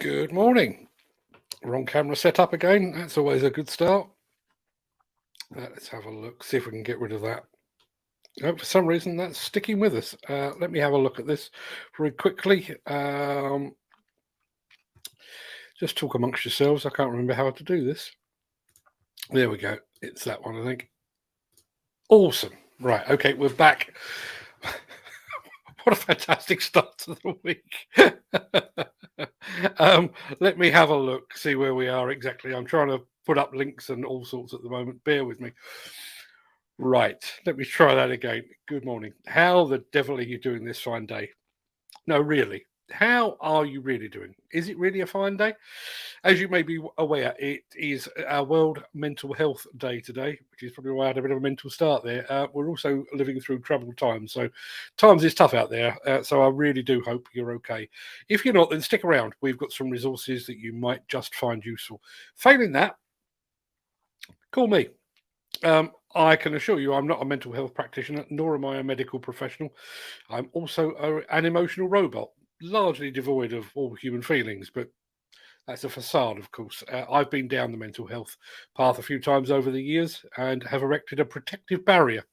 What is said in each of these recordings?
Good morning. Wrong camera set up again. That's always a good start. Let's have a look, see if we can get rid of that. Oh, for some reason, that's sticking with us. Let me have a look at this very quickly. Just talk amongst yourselves. I can't remember how to do this. There we go. It's that one, I think. Awesome. Right. Okay, we're back. What a fantastic start to the week. Let me have a look, see where we are exactly. I'm trying to put up links and all sorts at the moment. Bear with me. Right, let me try that again. Good morning. How the devil are you doing this fine day? No, really. How are you really doing? Is it really a fine day? As you may be aware, it is our World Mental Health Day today, which is probably why I had a bit of a mental start there. We're also living through troubled times, so times is tough out there. So I really do hope you're okay. If you're not, then stick around. We've got some resources that you might just find useful. Failing that, call me. I can assure you I'm not a mental health practitioner, nor am I a medical professional. I'm also an emotional robot, largely devoid of all human feelings, but that's a facade, of course. I've been down the mental health path a few times over the years and have erected a protective barrier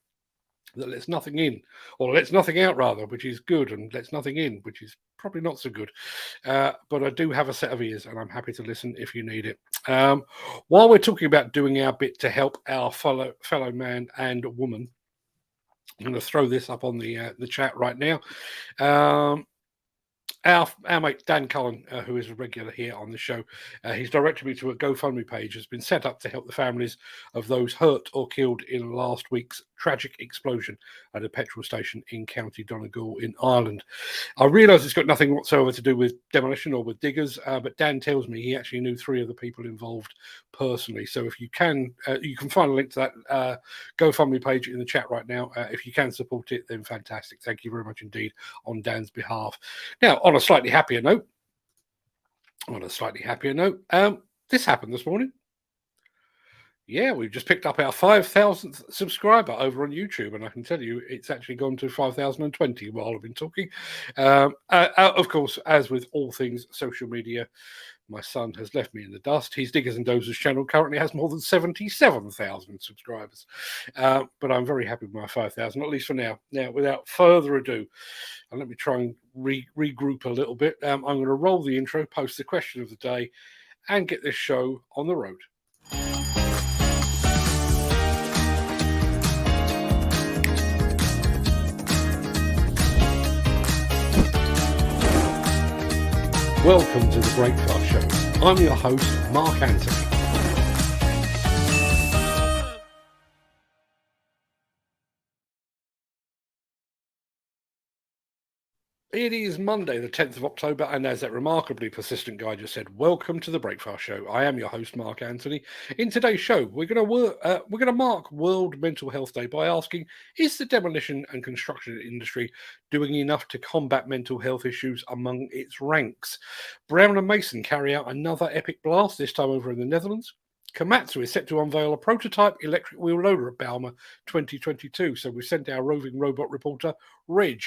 that lets nothing in, or lets nothing out rather, which is good, and lets nothing in, which is probably not so good. But I do have a set of ears, and I'm happy to listen if you need it. While we're talking about doing our bit to help our fellow man and woman, I'm going to throw this up on the chat right now. Our mate Dan Cullen, who is a regular here on the show, he's directed me to a GoFundMe page that's been set up to help the families of those hurt or killed in last week's tragic explosion at a petrol station in County Donegal in Ireland. I realise it's got nothing whatsoever to do with demolition or with diggers, but Dan tells me he actually knew 3 of the people involved personally. So if you can find a link to that GoFundMe page in the chat right now. If you can support it, then fantastic. Thank you very much indeed on Dan's behalf. Now, on a slightly happier note, this happened this morning. Yeah, we've just picked up our 5,000th subscriber over on YouTube, and I can tell you it's actually gone to 5,020 while I've been talking. Of course, as with all things social media, my son has left me in the dust. His Diggers and Dozers channel currently has more than 77,000 subscribers. But I'm very happy with my 5,000, at least for now. Now, without further ado, and let me try and regroup a little bit. I'm going to roll the intro, post the question of the day, and get this show on the road. Welcome to the Breakfast Show. I'm your host, Mark Anthony. It is Monday, the 10th of October, and as that remarkably persistent guy just said, welcome to the Breakfast Show. I am your host, Mark Anthony. In today's show, we're going to mark World Mental Health Day by asking, is the demolition and construction industry doing enough to combat mental health issues among its ranks? Brown and Mason carry out another epic blast, this time over in the Netherlands. Komatsu is set to unveil a prototype electric wheel loader at Bauma 2022. So we sent our roving robot reporter, Reg,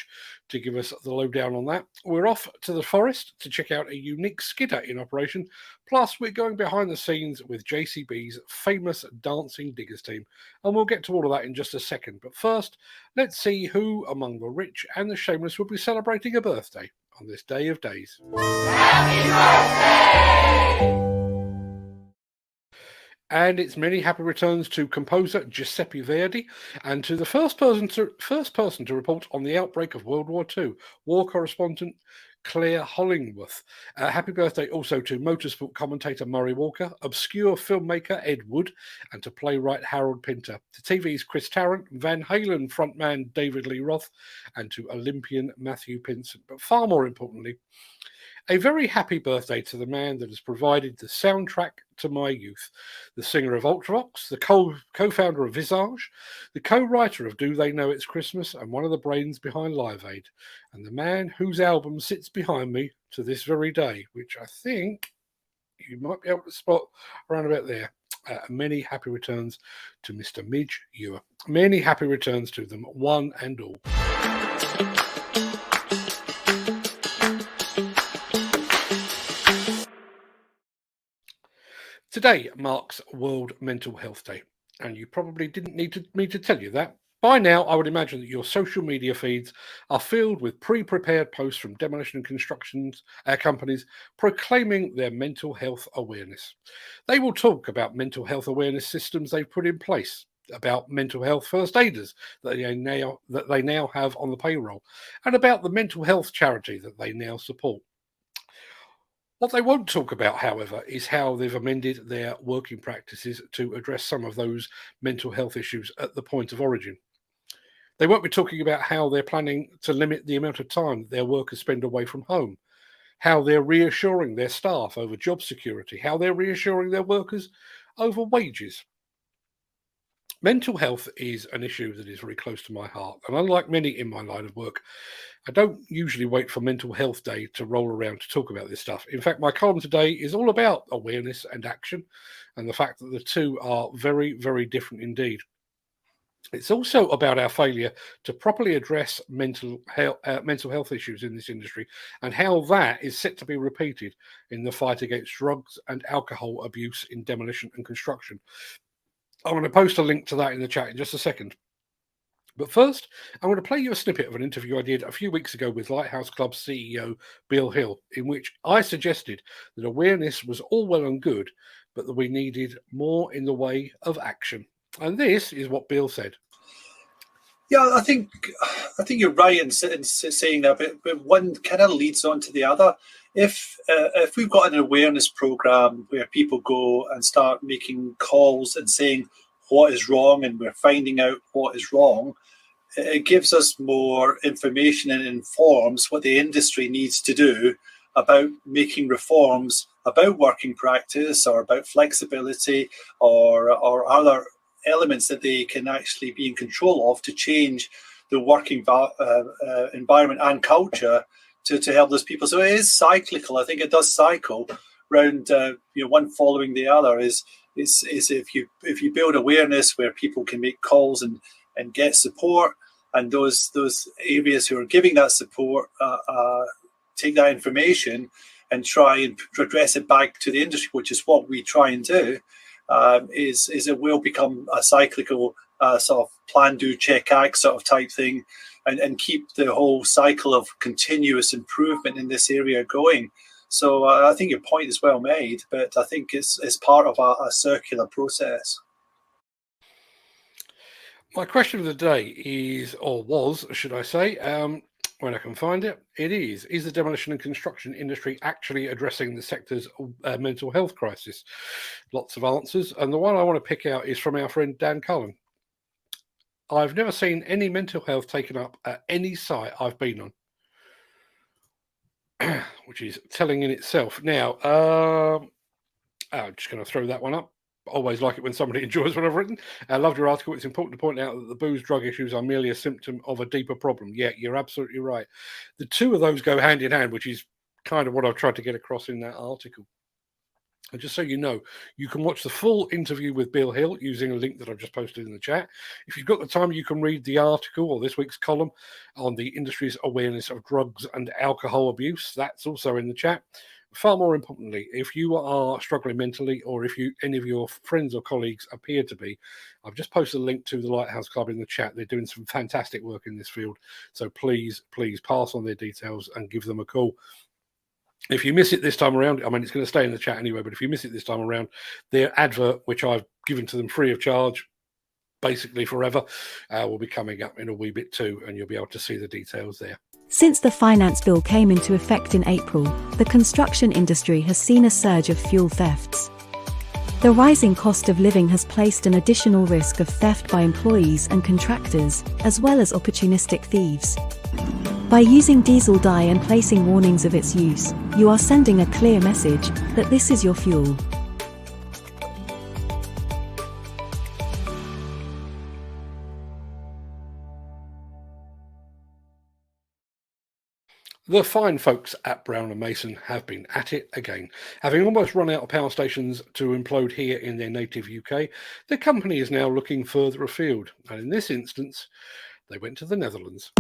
to give us the lowdown on that. We're off to the forest to check out a unique skidder in operation. Plus, we're going behind the scenes with JCB's famous dancing diggers team. And we'll get to all of that in just a second. But first, let's see who among the rich and the shameless will be celebrating a birthday on this day of days. Happy birthday! And it's many happy returns to composer Giuseppe Verdi and to the first person to report on the outbreak of World War II, war correspondent Claire Hollingworth. Happy birthday also to motorsport commentator Murray Walker, obscure filmmaker Ed Wood, and to playwright Harold Pinter, to TV's Chris Tarrant, Van Halen frontman David Lee Roth, and to Olympian Matthew Pinson. But far more importantly, a very happy birthday to the man that has provided the soundtrack to my youth, the singer of Ultravox, the co-founder of Visage, the co-writer of Do They Know It's Christmas, and one of the brains behind Live Aid, and the man whose album sits behind me to this very day, which I think you might be able to spot around about there. Many happy returns to Mr. Midge Ewer. Many happy returns to them, one and all. Today marks World Mental Health Day, and you probably didn't need me to tell you that. By now, I would imagine that your social media feeds are filled with pre-prepared posts from demolition and construction companies proclaiming their mental health awareness. They will talk about mental health awareness systems they've put in place, about mental health first aiders that they now have on the payroll, and about the mental health charity that they now support. What they won't talk about, however, is how they've amended their working practices to address some of those mental health issues at the point of origin. They won't be talking about how they're planning to limit the amount of time that their workers spend away from home, how they're reassuring their staff over job security, how they're reassuring their workers over wages. Mental health is an issue that is very close to my heart, and unlike many in my line of work, I don't usually wait for Mental Health Day to roll around to talk about this stuff. In fact, my column today is all about awareness and action, and the fact that the two are very, very different indeed. It's also about our failure to properly address mental health issues in this industry, and how that is set to be repeated in the fight against drugs and alcohol abuse in demolition and construction. I'm going to post a link to that in the chat in just a second. But first, I'm going to play you a snippet of an interview I did a few weeks ago with Lighthouse Club CEO Bill Hill, in which I suggested that awareness was all well and good, but that we needed more in the way of action. And this is what Bill said. Yeah, I think you're right in saying that, but one kind of leads on to the other. If we've got an awareness program where people go and start making calls and saying what is wrong, and we're finding out what is wrong, it gives us more information and informs what the industry needs to do about making reforms about working practice, or about flexibility, or other elements that they can actually be in control of to change the working environment and culture to help those people. So it is cyclical. I think it does cycle round, one following the other. Is if you build awareness where people can make calls and get support, and those areas who are giving that support take that information and try and address it back to the industry, which is what we try and do, is it will become a cyclical sort of plan, do, check, act sort of type thing, and keep the whole cycle of continuous improvement in this area going. So I think your point is well made, but I think it's part of a circular process. My question of the day is, or was, should I say, when I can find it, is the demolition and construction industry actually addressing the sector's mental health crisis? Lots of answers, and the one I want to pick out is from our friend Dan Cullen. I've never seen any mental health taken up at any site I've been on, which is telling in itself. Now, I'm just going to throw that one up. Always like it when somebody enjoys what I've written. I loved your article. It's important to point out that the booze drug issues are merely a symptom of a deeper problem. Yeah, you're absolutely right. The two of those go hand in hand, which is kind of what I've tried to get across in that article. And just so you know, you can watch the full interview with Bill Hill using a link that I've just posted in the chat. If you've got the time, you can read the article or this week's column on the industry's awareness of drugs and alcohol abuse. That's also in the chat. Far more importantly, if you are struggling mentally, or if any of your friends or colleagues appear to be, I've just posted a link to the Lighthouse Club in the chat. They're doing some fantastic work in this field. So please pass on their details and give them a call. If you miss it this time around, I mean, it's going to stay in the chat anyway, but if you miss it this time around, their advert, which I've given to them free of charge, basically forever, will be coming up in a wee bit too, and you'll be able to see the details there. Since the finance bill came into effect in April, the construction industry has seen a surge of fuel thefts. The rising cost of living has placed an additional risk of theft by employees and contractors, as well as opportunistic thieves. By using diesel dye and placing warnings of its use, you are sending a clear message that this is your fuel. The fine folks at Brown & Mason have been at it again. Having almost run out of power stations to implode here in their native UK, the company is now looking further afield, and in this instance, they went to the Netherlands.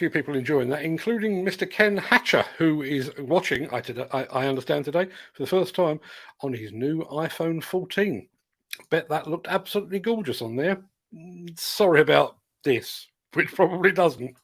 few people enjoying that, including Mr. Ken Hatcher, who is watching, I understand today, for the first time on his new iPhone 14. Bet that looked absolutely gorgeous on there. Sorry about this, which probably doesn't.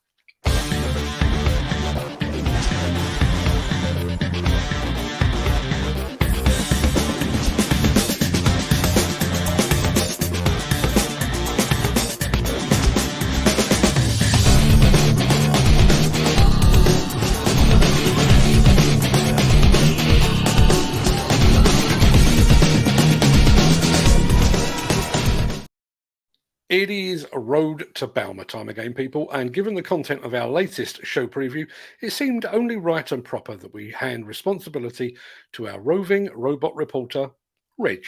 It is road to Bauma time again, people, and given the content of our latest show preview, it seemed only right and proper that we hand responsibility to our roving robot reporter, Reg.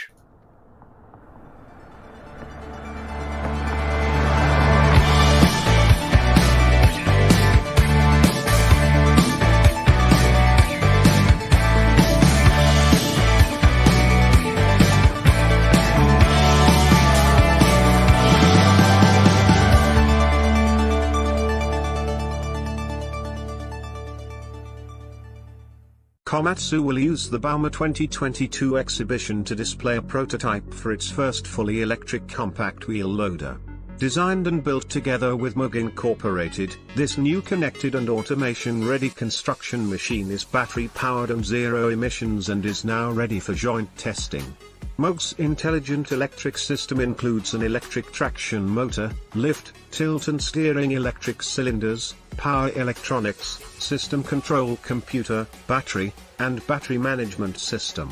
Komatsu will use the Bauma 2022 exhibition to display a prototype for its first fully electric compact wheel loader. Designed and built together with Moog Incorporated, this new connected and automation-ready construction machine is battery-powered and zero emissions and is now ready for joint testing. Moog's intelligent electric system includes an electric traction motor, lift, tilt and steering electric cylinders, power electronics, system control computer, battery, and battery management system.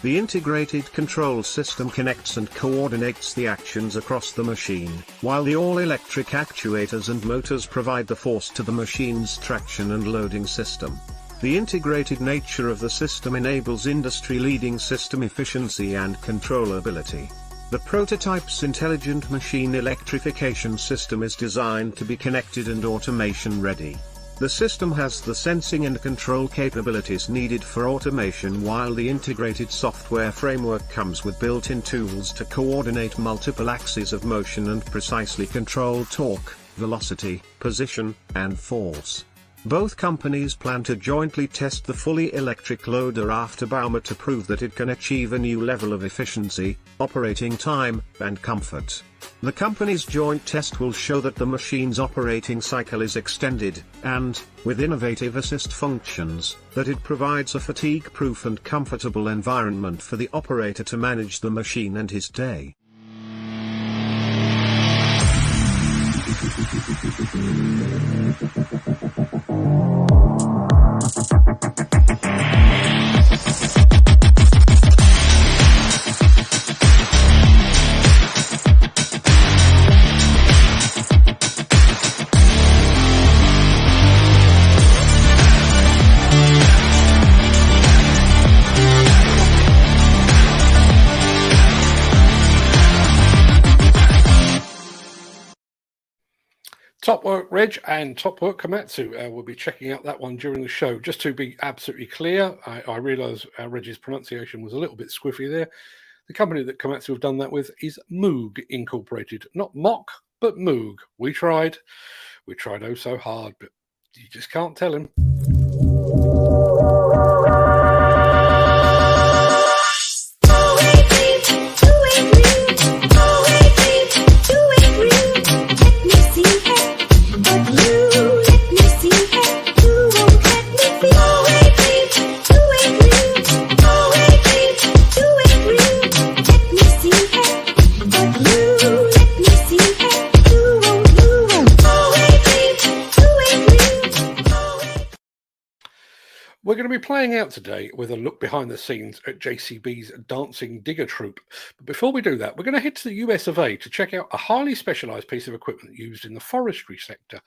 The integrated control system connects and coordinates the actions across the machine, while the all-electric actuators and motors provide the force to the machine's traction and loading system. The integrated nature of the system enables industry-leading system efficiency and controllability. The prototype's intelligent machine electrification system is designed to be connected and automation-ready. The system has the sensing and control capabilities needed for automation, while the integrated software framework comes with built-in tools to coordinate multiple axes of motion and precisely control torque, velocity, position, and force. Both companies plan to jointly test the fully electric loader after Bauma to prove that it can achieve a new level of efficiency, operating time, and comfort. The company's joint test will show that the machine's operating cycle is extended, and, with innovative assist functions, that it provides a fatigue-proof and comfortable environment for the operator to manage the machine and his day. Top work, Reg, and top work, Komatsu. We'll be checking out that one during the show. Just to be absolutely clear, I realise Reg's pronunciation was a little bit squiffy there. The company that Komatsu have done that with is Moog Incorporated. Not Mock, but Moog. We tried oh so hard, but you just can't tell him. We're going to be playing out today with a look behind the scenes at JCB's Dancing Digger Troupe. But before we do that, we're going to head to the US of A to check out a highly specialised piece of equipment used in the forestry sector.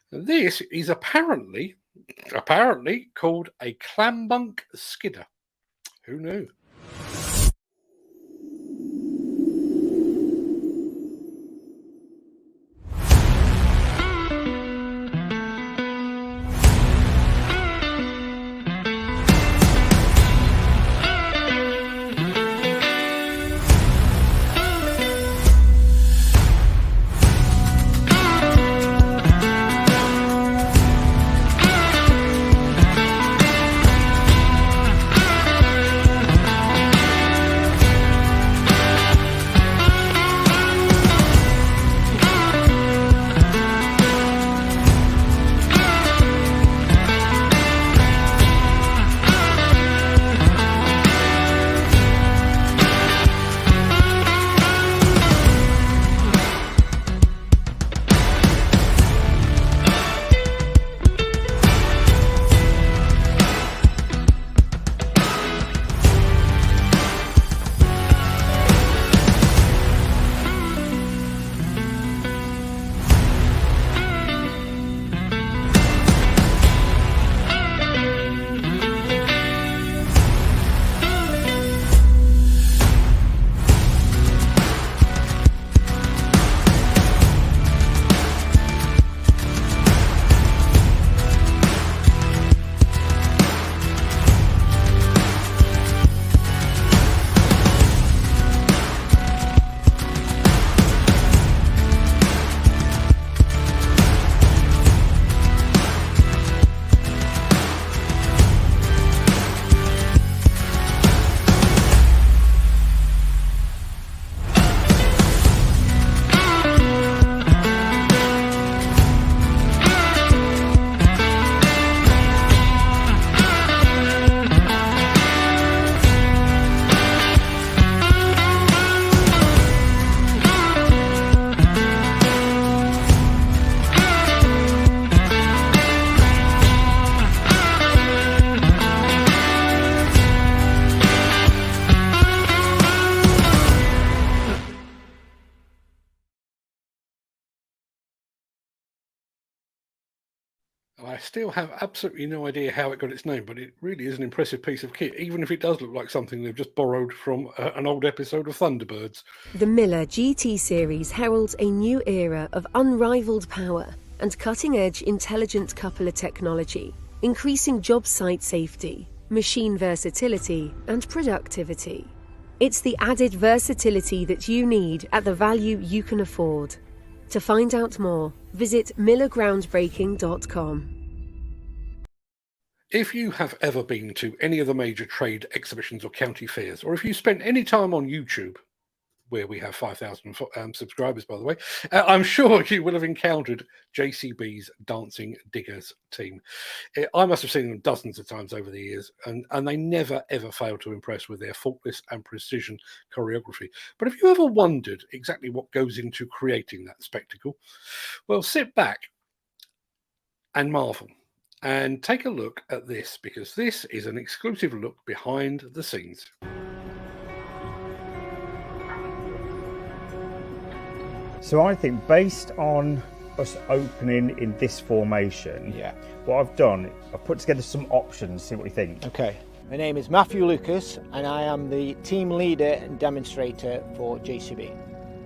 This is apparently called a clambunk skidder. Who knew? I still have absolutely no idea how it got its name, but it really is an impressive piece of kit, even if it does look like something they've just borrowed from an old episode of Thunderbirds. The Miller GT series heralds a new era of unrivaled power and cutting-edge intelligent coupler technology, increasing job site safety, machine versatility, and productivity. It's the added versatility that you need at the value you can afford. To find out more, visit millergroundbreaking.com. If you have ever been to any of the major trade exhibitions or county fairs, or if you spent any time on YouTube, where we have 5,000 subscribers, by the way, I'm sure you will have encountered JCB's Dancing Diggers team. I must have seen them dozens of times over the years, and they never, ever fail to impress with their faultless and precision choreography. But have you ever wondered exactly what goes into creating that spectacle? Well, sit back and marvel and take a look at this, because this is an exclusive look behind the scenes. So I think based on us opening in this formation, what I've done, I've put together some options, see what you think. Okay. My name is Matthew Lucas and I am the team leader and demonstrator for JCB.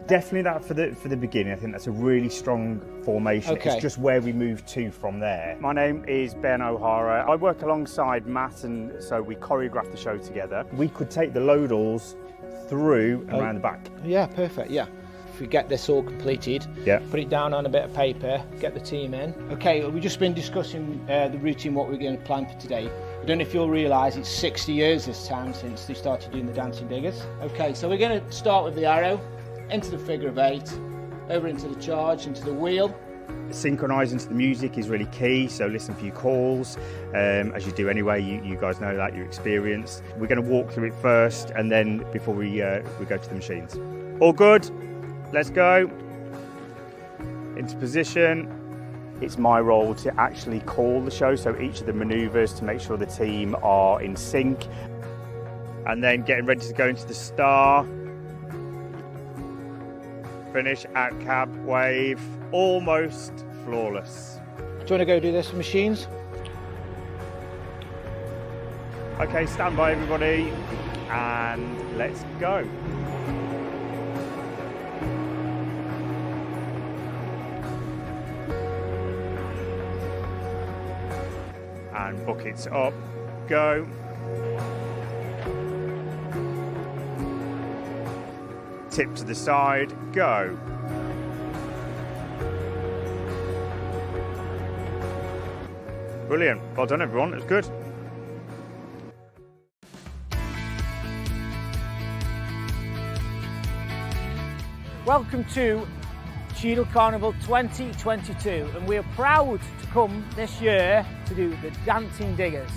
Definitely that for the beginning. I think that's a really strong formation. Okay. It's just where we move to from there. My name is Ben O'Hara. I work alongside Matt, and so we choreograph the show together. We could take the loadals through and around the back. Yeah, perfect, yeah. If we get this all completed, put it down on a bit of paper, get the team in. Okay, we've just been discussing the routine, what we're going to plan for today. I don't know if you'll realise it's 60 years this time since they started doing the Dancing Diggers. Okay, so we're going to start with the arrow, into the figure of 8, over into the charge, into the wheel. Synchronising to the music is really key, so listen for your calls, as you do anyway. You guys know that, you're experienced. We're going to walk through it first, and then before we go to the machines. All good? Let's go. Into position. It's my role to actually call the show, so each of the manoeuvres to make sure the team are in sync. And then getting ready to go into the star. Finish, out cab, wave, almost flawless. Do you want to go do this for machines? Okay, stand by everybody, and let's go. And buckets up, go. Tip to the side, go. Brilliant, well done everyone, it's good. Welcome to Cheadle Carnival 2022, and we are proud to come this year to do the Dancing Diggers.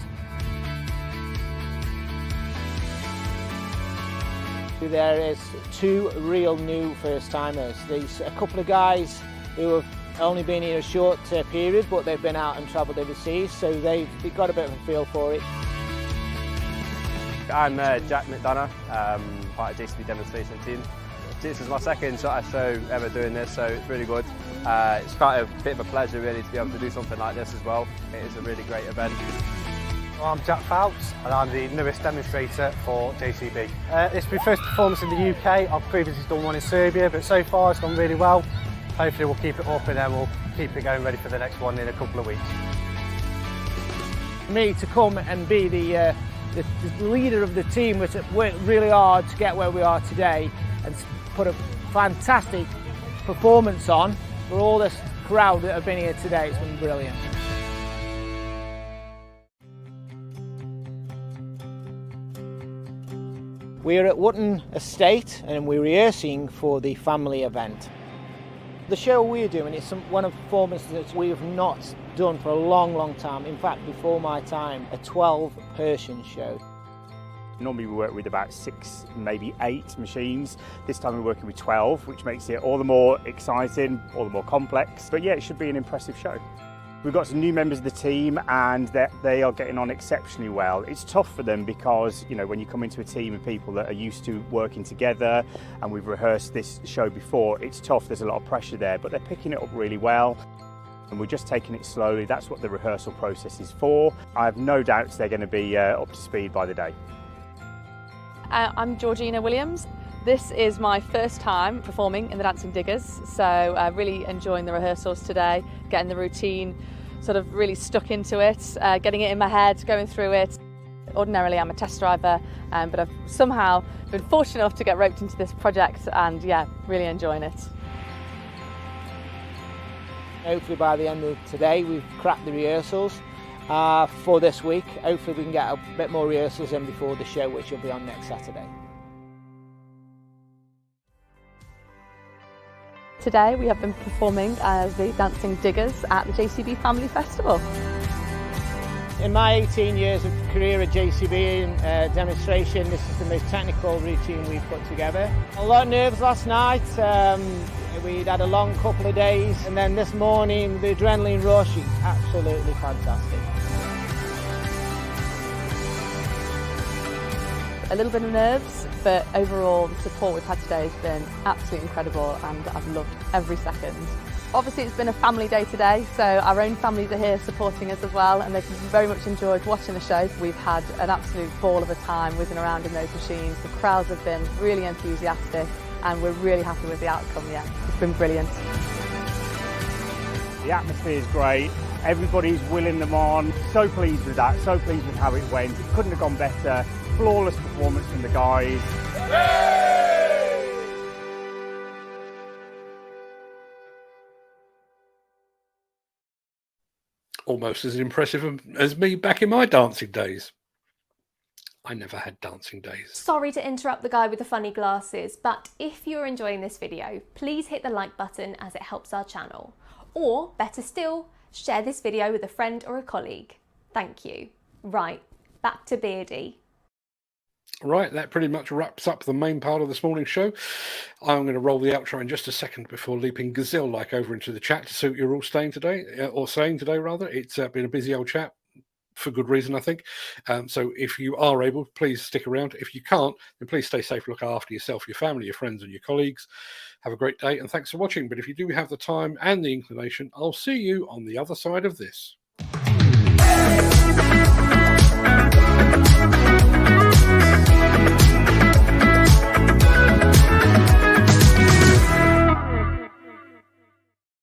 There is 2 real new first-timers. There's a couple of guys who have only been here a short period, but they've been out and travelled overseas, so they've got a bit of a feel for it. I'm Jack McDonough, part of JCB demonstration team. This is my second shot show ever doing this, so it's really good. It's quite a bit of a pleasure really to be able to do something like this as well. It is a really great event. Well, I'm Jack Phelps and I'm the newest demonstrator for JCB. It's my first performance in the UK. I've previously done one in Serbia, but so far it's gone really well. Hopefully we'll keep it up and then we'll keep it going ready for the next one in a couple of weeks. For me to come and be the leader of the team, which worked really hard to get where we are today, and put a fantastic performance on for all this crowd that have been here today. It's been brilliant. We're at Wootton Estate and we're rehearsing for the family event. The show we're doing is one of the performances that we have not done for a long, long time. In fact, before my time, a 12-person show. Normally we work with about 6, maybe 8 machines. This time we're working with 12, which makes it all the more exciting, all the more complex. But yeah, it should be an impressive show. We've got some new members of the team and they are getting on exceptionally well. It's tough for them because, you know, when you come into a team of people that are used to working together and we've rehearsed this show before, it's tough, there's a lot of pressure there, but they're picking it up really well. and we're just taking it slowly. That's what the rehearsal process is for. I have no doubts they're going to be up to speed by the day. I'm Georgina Williams. This is my first time performing in the Dancing Diggers, so really enjoying the rehearsals today, getting the routine sort of really stuck into it, getting it in my head, going through it. Ordinarily I'm a test driver, but I've somehow been fortunate enough to get roped into this project, and yeah, really enjoying it. Hopefully by the end of today we've cracked the rehearsals for this week. Hopefully we can get a bit more rehearsals in before the show, which will be on next Saturday. Today we have been performing as the Dancing Diggers at the JCB Family Festival. In my 18 years of career at JCB in demonstration, this is the most technical routine we've put together. A lot of nerves last night. We'd had a long couple of days, and then this morning the adrenaline rush is absolutely fantastic. A little bit of nerves, but overall the support we've had today has been absolutely incredible, and I've loved every second. Obviously it's been a family day today, so our own families are here supporting us as well, and they've very much enjoyed watching the show. We've had an absolute ball of a time whizzing around in those machines. The crowds have been really enthusiastic, and we're really happy with the outcome. Yeah, it's been brilliant. The atmosphere is great. Everybody's willing them on. So pleased with that, so pleased with how it went. It couldn't have gone better. Flawless performance from the guys. Almost as impressive as me back in my dancing days. I never had dancing days. Sorry to interrupt the guy with the funny glasses, but if you're enjoying this video, please hit the like button as it helps our channel. Or, better still, share this video with a friend or a colleague. Thank you. Right, back to Beardy. Right, that pretty much wraps up the main part of this morning's show. I'm going to roll the outro in just a second before leaping gazelle-like over into the chat to see what you're all staying today, or saying today rather. It's been a busy old chat, for good reason, I think. So if you are able, please stick around. If you can't, then please stay safe, look after yourself, your family, your friends and your colleagues. Have a great day, and thanks for watching. But if you do have the time and the inclination, I'll see you on the other side of this.